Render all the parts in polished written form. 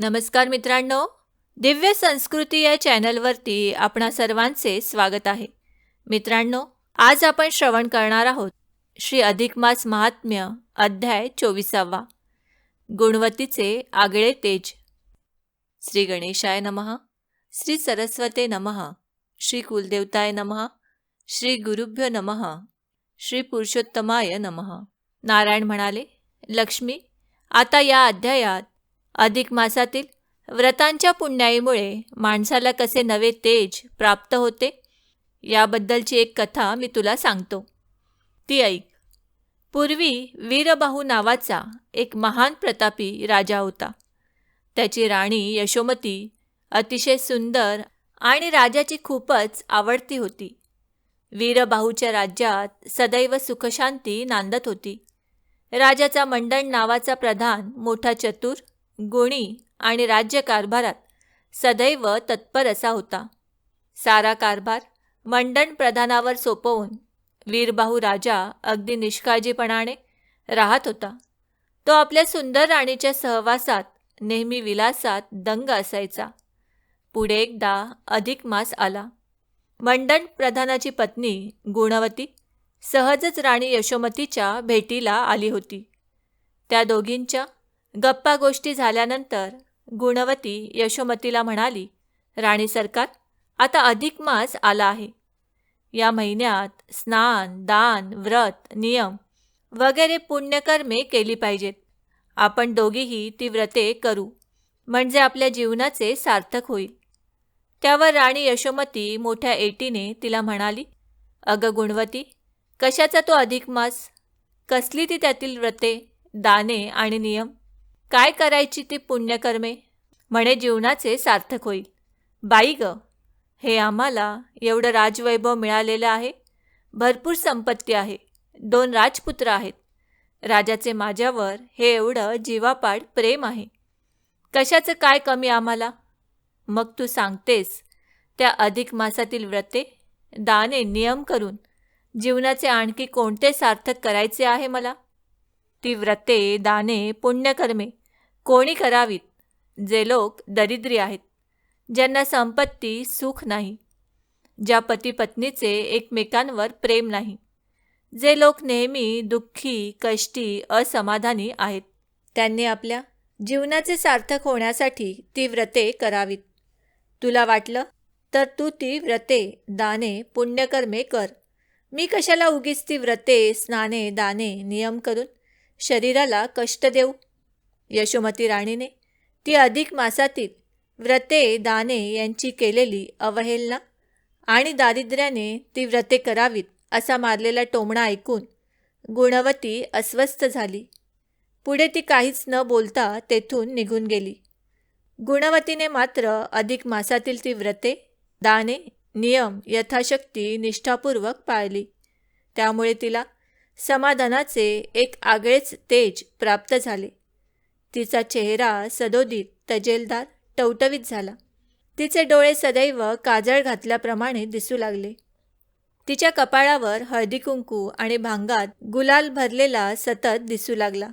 नमस्कार मित्रांनो, दिव्य संस्कृती या चॅनलवरती आपणा सर्वांचे स्वागत आहे. मित्रांनो, आज आपण श्रवण करणार आहोत श्री अधिक मास महात्म्य अध्याय 24. गुणवतीचे आगळे तेज. श्री गणेशाय नमः, श्री सरस्वते नमः, श्री कुलदेवताय नमः, श्री गुरुभ्यो नमः, श्री पुरुषोत्तमाय नमः. नारायण म्हणाले, लक्ष्मी, आता या अध्यायात अधिक मासातील व्रतांच्या पुण्याईमुळे माणसाला कसे नवे तेज प्राप्त होते याबद्दलची एक कथा मी तुला सांगतो, ती ऐक. पूर्वी वीरबाहू नावाचा एक महान प्रतापी राजा होता. त्याची राणी यशोमती अतिशय सुंदर आणि राजाची खूपच आवडती होती. वीरबाहूच्या राज्यात सदैव सुखशांती नांदत होती. राजाचा मंडन नावाचा प्रधान मोठा चतुर, गुणी आणि राज्यकारभारात सदैव तत्पर असा होता. सारा कारभार मंडन प्रधानावर सोपवून वीरबाहू राजा अगदी निष्काळजीपणाने राहत होता. तो आपल्या सुंदर राणीच्या सहवासात नेहमी विलासात दंग असायचा. पुढे एकदा अधिक मास आला. मंडन प्रधानाची पत्नी गुणवती सहजच राणी यशोमतीच्या भेटीला आली होती. त्या दोघींच्या गप्पा गोष्टी झाल्यानंतर गुणवती यशोमतीला म्हणाली, राणी सरकार, आता अधिक मास आला आहे. या महिन्यात स्नान, दान, व्रत, नियम वगैरे पुण्यकर्मे केली पाहिजेत. आपण दोघीही ती व्रते करू, म्हणजे आपल्या जीवनाचे सार्थक होईल. त्यावर राणी यशोमती मोठ्या एटीने तिला म्हणाली, अगं गुणवती, कशाचा तो अधिक मास? कसली ती त्यातील व्रते, दाने आणि नियम? काय करायची ती पुण्यकर्मे म्हणे जीवनाचे सार्थक होईल? बाई ग, हे आम्हाला एवढं राजवैभव मिळालेलं आहे, भरपूर संपत्ती आहे, 2 राजपुत्र आहेत, राजाचे माझ्यावर हे एवढं जीवापाड प्रेम आहे, कशाचं काय कमी आम्हाला? मग तू सांगतेस त्या अधिक मासातील व्रते, दाने, नियम करून जीवनाचे आणखी कोणते सार्थक करायचे आहे मला? ती व्रते, दाने, पुण्यकर्मे कोणी करावीत? जे लोक दरिद्री आहेत, ज्यांना संपत्ती, सुख नाही, ज्या पती पत्नीचे एकमेकांवर प्रेम नाही, जे लोक नेहमी दुःखी, कष्टी, असमाधानी आहेत, त्यांनी आपल्या जीवनाचे सार्थक होण्यासाठी ती व्रते करावीत. तुला वाटलं तर तू ती व्रते, दाने, पुण्यकर्मे कर. मी कशाला उगीच ती व्रते, स्नाने, दाने, नियम करून शरीराला कष्ट देऊ? यशोमती राणीने ती अधिक मासातील व्रते, दाने यांची केलेली अवहेलना आणि दारिद्र्याने ती व्रते करावीत असा मारलेला टोमणा ऐकून गुणवती अस्वस्थ झाली. पुढे ती काहीच न बोलता तेथून निघून गेली. गुणवतीने मात्र अधिक मासातील ती व्रते, दाने, नियम यथाशक्ती निष्ठापूर्वक पाळली. त्यामुळे तिला समाधानाचे एक आगळेच तेज प्राप्त झाले. तिचा चेहरा सदोदित, तजेलदार, टवटवीत झाला. तिचे डोळे सदैव काजळ घातल्याप्रमाणे दिसू लागले. तिच्या कपाळावर हळदी कुंकू आणि भांगात गुलाल भरलेला सतत दिसू लागला.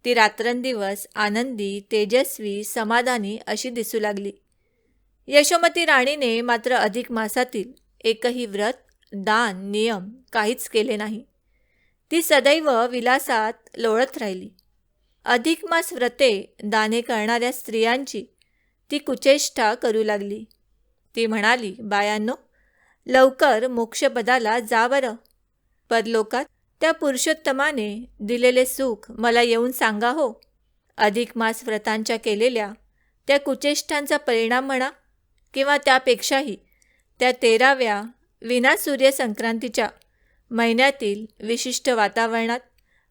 ती रात्रंदिवस आनंदी, तेजस्वी, समाधानी अशी दिसू लागली. यशोमती राणीने मात्र अधिक मासातील एकही व्रत, दान, नियम काहीच केले नाही. ती सदैव विलासात लोळत राहिली. अधिक मास व्रते, दाने करणाऱ्या स्त्रियांची ती कुचेष्टा करू लागली. ती म्हणाली, बायांनो, लवकर मोक्षपदाला जा बरं. परलोकात त्या पुरुषोत्तमाने दिलेले सुख मला येऊन सांगा हो. अधिक मास व्रतांच्या केलेल्या त्या कुचेष्टांचा परिणाम म्हणा, किंवा त्यापेक्षाही त्या 13व्या विना सूर्यसंक्रांतीच्या महिन्यातील विशिष्ट वातावरणात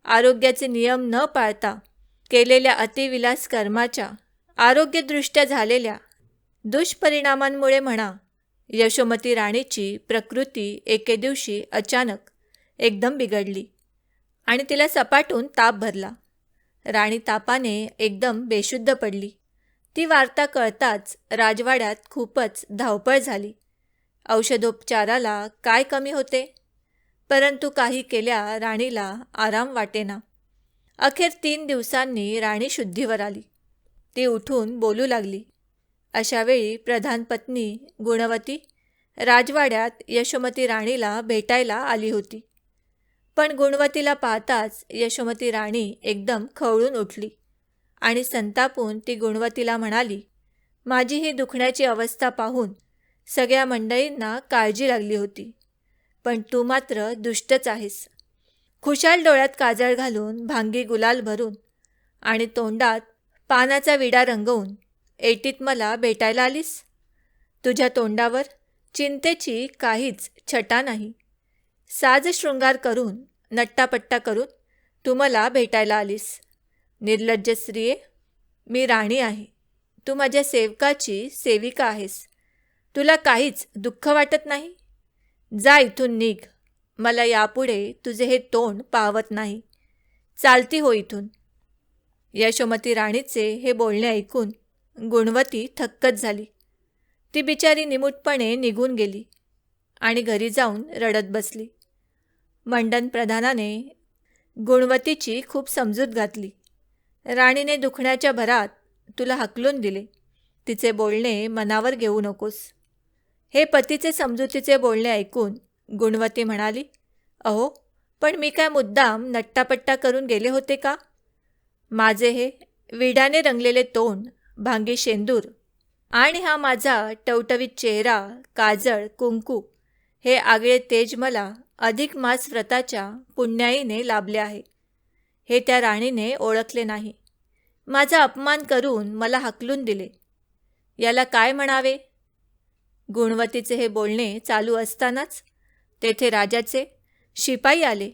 आरोग्याचे नियम न पाळता केलेल्या अतिविलास कर्माच्या आरोग्यदृष्ट्या झालेल्या दुष्परिणामांमुळे म्हणा. यशोमती राणीची प्रकृती एके दिवशी अचानक एकदम बिघडली आणि तिला सपाटून ताप भरला. राणी तापाने एकदम बेशुद्ध पडली. ती वार्ता कळताच राजवाड्यात खूपच धावपळ झाली. औषधोपचाराला काय कमी होते, परंतु काही केल्या राणीला आराम वाटेना. अखेर 3 दिवसांनी राणी शुद्धीवर आली. ती उठून बोलू लागली. अशा वेळी प्रधान पत्नी गुणवती राजवाड्यात यशोमती राणीला भेटायला आली होती. पण गुणवतीला पाहताच यशोमती राणी एकदम खवळून उठली आणि संतापून ती गुणवतीला म्हणाली, माझी ही दुखण्याची अवस्था पाहून सगळ्या मंडळींना काळजी लागली होती, पण तू मात्र दुष्टच आहेस. खुशाल डोळ्यात काजळ घालून, भांगी गुलाल भरून आणि तोंडात पानाचा विडा रंगवून एटीत मला भेटायला आलीस. तुझ्या तोंडावर चिंतेची काहीच छटा नाही. साज शृंगार करून, नट्टापट्टा करून तू मला भेटायला आलीस. निर्लज्ज स्त्रिये, मी राणी आहे. तू माझ्या सेवकाची सेविका आहेस. तुला काहीच दुःख वाटत नाही? जा इथून निघ. मला यापुढे तुझे हे तोंड पाहवत नाही. चालती हो इथून. यशोमती राणीचे हे बोलणे ऐकून गुणवती थक्कच झाली. ती बिचारी निमूटपणे निघून गेली आणि घरी जाऊन रडत बसली. मंडन प्रधानाने गुणवतीची खूप समजूत घातली. राणीने दुखण्याच्या भरात तुला हाकलून दिले. तिचे बोलणे मनावर घेऊ नकोस. हे पतीचे समजुतीचे बोलणे ऐकून गुणवती म्हणाली, अहो, पण मी काय मुद्दाम नट्टापट्टा करून गेले होते का? माझे हे विड्याने रंगलेले तोंड, भांगी शेंदूर आणि हा माझा टवटवीत चेहरा, काजळ, कुंकू हे आगळे तेज मला अधिक मास व्रताच्या पुण्याईने लाभले आहे. हे त्या राणीने ओळखले नाही. माझा अपमान करून मला हाकलून दिले. याला काय म्हणावे? गुणवतीचे हे बोलणे चालू असतानाच तेथे राजाचे शिपाई आले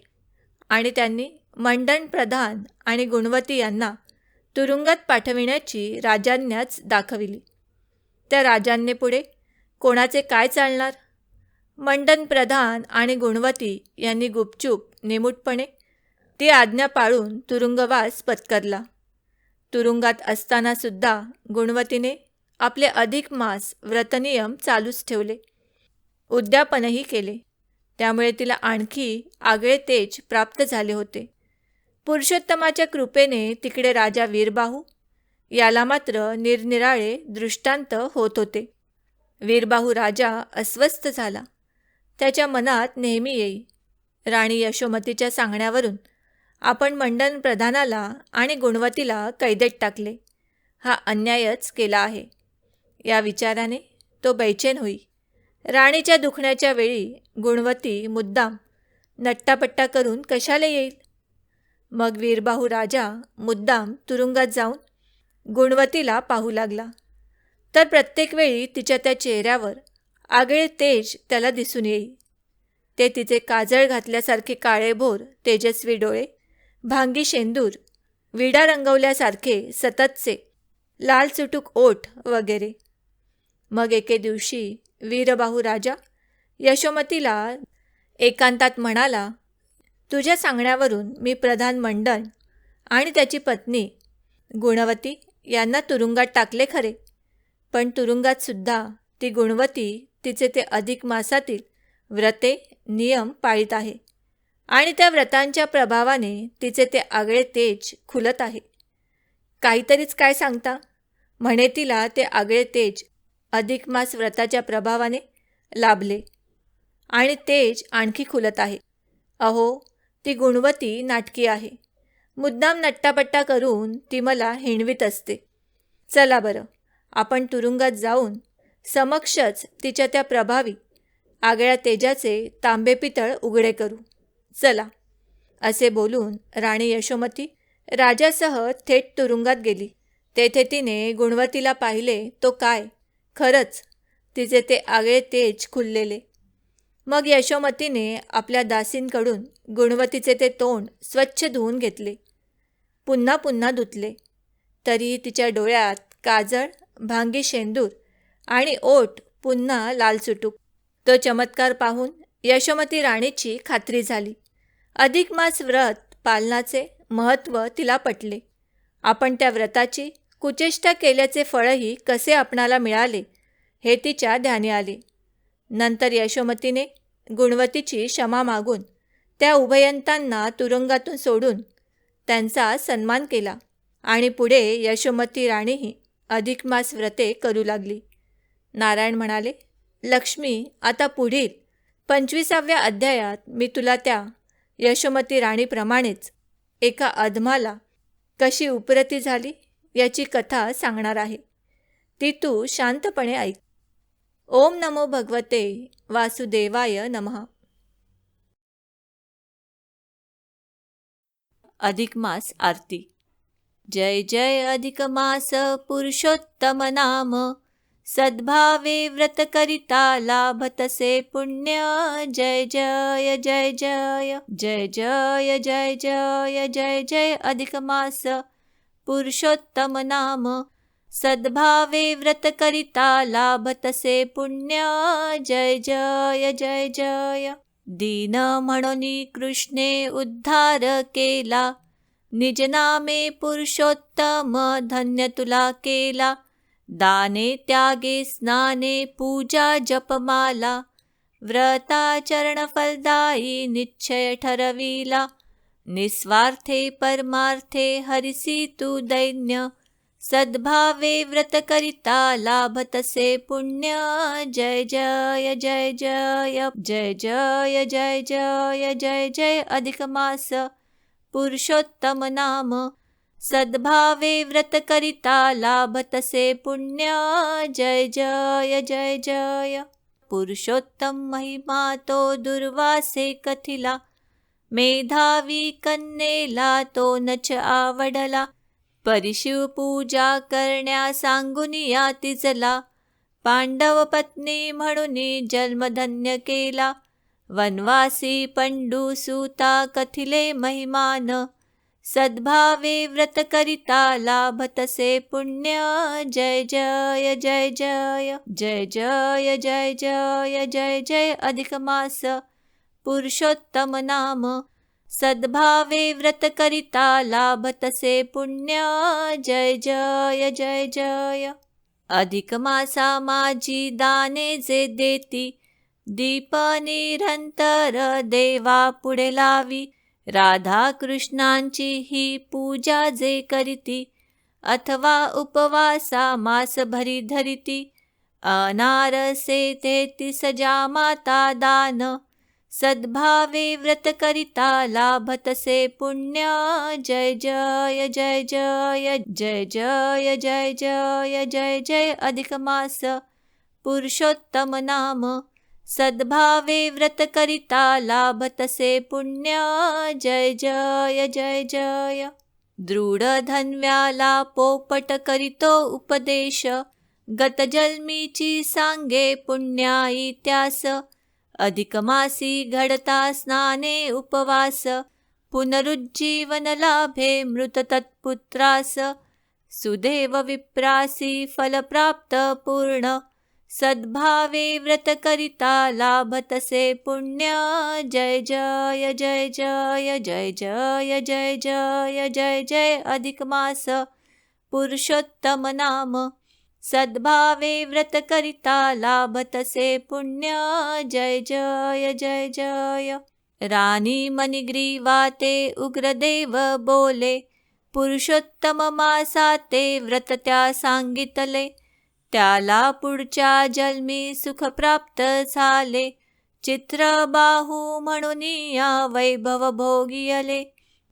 आणि त्यांनी मंडन प्रधान आणि गुणवती यांना तुरुंगात पाठविण्याची राजाज्ञाच दाखविली. त्या राजांनी पुढे कोणाचे काय चालणार? मंडन प्रधान आणि गुणवती यांनी गुपचूप निमूटपणे ती आज्ञा पाळून तुरुंगवास पत्करला. तुरुंगात असतानासुद्धा गुणवतीने आपले अधिक मास व्रतनियम चालूच ठेवले. उद्यापनही केले. त्यामुळे तिला आणखी आगळे तेज प्राप्त झाले होते. पुरुषोत्तमाच्या कृपेने तिकडे राजा वीरबाहू याला मात्र निरनिराळे दृष्टांत होत होते. वीरबाहू राजा अस्वस्थ झाला. त्याच्या मनात नेहमी येई, राणी यशोमतीच्या सांगण्यावरून आपण मंडन प्रधानाला आणि गुणवतीला कैदेत टाकले. हा अन्यायच केला आहे. या विचाराने तो बैचेन होई. राणीच्या दुखण्याच्या वेळी गुणवती मुद्दाम नट्टापट्टा करून कशाला येईल? मग वीरबाहू राजा मुद्दाम तुरुंगात जाऊन गुणवतीला पाहू लागला. तर प्रत्येक वेळी तिच्या त्या चेहऱ्यावर आगळे तेज त्याला दिसून येई. ते तिचे काजळ घातल्यासारखे काळेभोर तेजस्वी डोळे, भांगी शेंदूर, विडा रंगवल्यासारखे सततचे लाल चुटूक ओठ वगैरे. मग एके दिवशी वीरबाहू राजा यशोमतीला एकांतात म्हणाला, तुझ्या सांगण्यावरून मी प्रधान मंडन आणि त्याची पत्नी गुणवती यांना तुरुंगात टाकले खरे, पण तुरुंगातसुद्धा ती गुणवती तिचे ते अधिक मासातील व्रते नियम पाळीत आहे आणि त्या व्रतांच्या प्रभावाने तिचे ते आगळे तेज खुलत आहे. काहीतरीच काय सांगता? म्हणे तिला ते आगळे तेज अधिक मास व्रताच्या प्रभावाने लाभले आणि तेज आणखी खुलत आहे. अहो, ती गुणवती नाटकी आहे. मुद्दाम नट्टापट्टा करून ती मला हिणवीत असते. चला बरं, आपण तुरुंगात जाऊन समक्षच तिच्या त्या प्रभावी आगळ्या तेजाचे तांबे पितळ उघडे करू. चला. असे बोलून राणी यशोमती राजासह थेट तुरुंगात गेली. तेथे तिने गुणवतीला पाहिले तो काय, खरंच तिचे ते आगळे तेज खुललेले. मग यशोमतीने आपल्या दासींकडून गुणवतीचे ते तोंड स्वच्छ धुवून घेतले. पुन्हा पुन्हा धुतले. तरीही तिच्या डोळ्यात काजळ, भांगी शेंदूर आणि ओठ पुन्हा लाल चुटूक. तो चमत्कार पाहून यशोमती राणीची खात्री झाली. अधिक मास व्रत पालनाचे महत्त्व तिला पटले. आपण त्या व्रताची कुचेष्टा केल्याचे फळही कसे आपणाला मिळाले हे तिच्या ध्यानी आले. नंतर यशोमतीने गुणवतीची क्षमा मागून त्या उभयंतांना तुरुंगातून सोडून त्यांचा सन्मान केला आणि पुढे यशोमती राणीही अधिक मास व्रते करू लागली. नारायण म्हणाले, लक्ष्मी, आता पुढील 25व्या अध्यायात मी तुला त्या यशोमती राणीप्रमाणेच एका अधमाला कशी उपरती झाली याची कथा सांगणार आहे. ती तू शांतपणे ऐक. ओम नमो भगवते वासुदेवाय नमः. अधिक मास आरती. जय जय अधिक मास पुरुषोत्तम नाम, सद्भावे व्रत करिता लाभतसे पुण्य. जय जय जय जय जय जय जय जय जय जय अधिक मास पुरुषोत्तम नाम, सद्भावे व्रत करिता लाभतसे पुण्य. जय जय जय जय. दीन म्हणून कृष्णे उद्धार केला, निज नामे पुरुषोत्तम धन्य तुला केला. दाने त्यागे स्नाने पूजा जपमाला, व्रताचरण फलदायी निश्चय ठरविला. निस्वार्थे परमार्थे हरिसी तू दैन्य, सद्भावे व्रत करिता लाभतसे पुण्य. जय जय जय जय जय जय जय जय जय जय अधिक मास पुरुषोत्तम नाम, सद्भावे व्रत करिता लाभतसे पुण्य. जय जय जय जय. पुरुषोत्तम महिमा तो दुर्वासे कथिला, मेधावी कन्येला तो नच आवडला. परिशिव पूजा करण्या सांगून या तिजला, पांडव पत्नी म्हणून जन्मधन्य केला. वनवासी पंडू सुता कथिले महिमान, सद्भावे व्रत करिता लाभतसे पुण्य. जय जय जय जय जय जय जय जय जय जय अधिक मास पुरुषोत्तम नाम, सद्भावे व्रत करिता लाभतसे पुण्य. जय जय जय जय. अधिक मासा माझी दाने जे देती, दीप निरंतर देवा पुढे लावी. राधा कृष्णांची ही पूजा जे करीती, अथवा उपवासा मास भरी धरिती. अनारसे 33 माता दान, सद्भावे व्रत करिता लाभतसे पुण्य. जय जय जय जय जय जय जय जय जय जय अधिक मास पुरुषोत्तम नाम, सद्भावे व्रत करिता लाभतसे पुण्य. जय जय जय जय. दृढ धन्व्याला पोपट करितो उपदेश, गतजन्मीची सांगे पुण्याई त्यास. अधिक मासी घडता स्नाने उपवास, पुनरुज्जीवन लाभे मृत तत्पुत्रास. सुदेव विप्रासी फलप्राप्त पूर्ण, सद्भावे व्रत करिता लाभतसे पुण्य. जय जय जय जय जय जय जय जय जय जय अधिक मास पुरुषोत्तम नाम, सद्भावे व्रत करिता लाभतसे पुण्य. जय जय जय जय. राणी मणिग्रीवा ते उग्रदेव बोले, पुरुषोत्तम मासाते व्रत त्या सांगितले. त्याला पुढच्या जन्मी सुख प्राप्त झाले, चित्रबाहू म्हणून या वैभव भोगियले.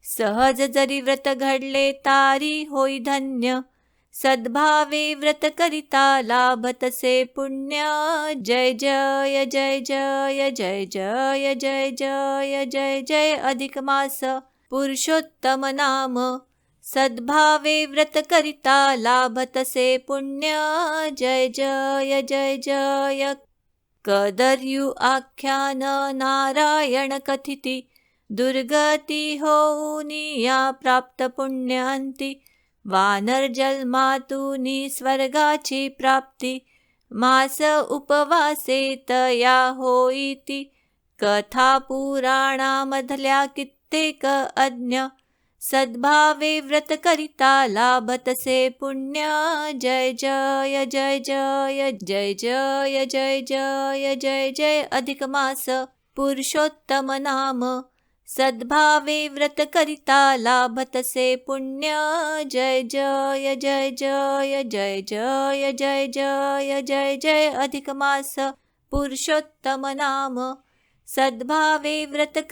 सहज जरी व्रत घडले तारी होई धन्य, सद्भावे व्रत करिता लाभतसे पुण्य. जय जय जय जय जय जय जय जय जय जय अधिक मास पुरुषोत्तम नाम, सद्भावे व्रत करिता लाभतसे पुण्य. जय जय जय जय. कदर्यु आख्यान नारायण कथिती, दुर्गती होऊनिया प्राप्त पुण्यांती. वानर जन्मातूनी स्वर्गाची प्राप्ती, मास उपवासे तया होईती. कथा पुराणामधल्या कित्येक अज्ञ, सद्भावे व्रत करिता लाभतसे पुण्य. जय जय जय जय जय जय जय जय जय जय अधिक मास पुरुषोत्तम नाम, सद्भावे व्रत करिता लाभतसे पुण्य. जय जय जय जय जय जय जय जय जय जय अधिक मास पुरुषोत्तम नाम. सद्भावे व्रत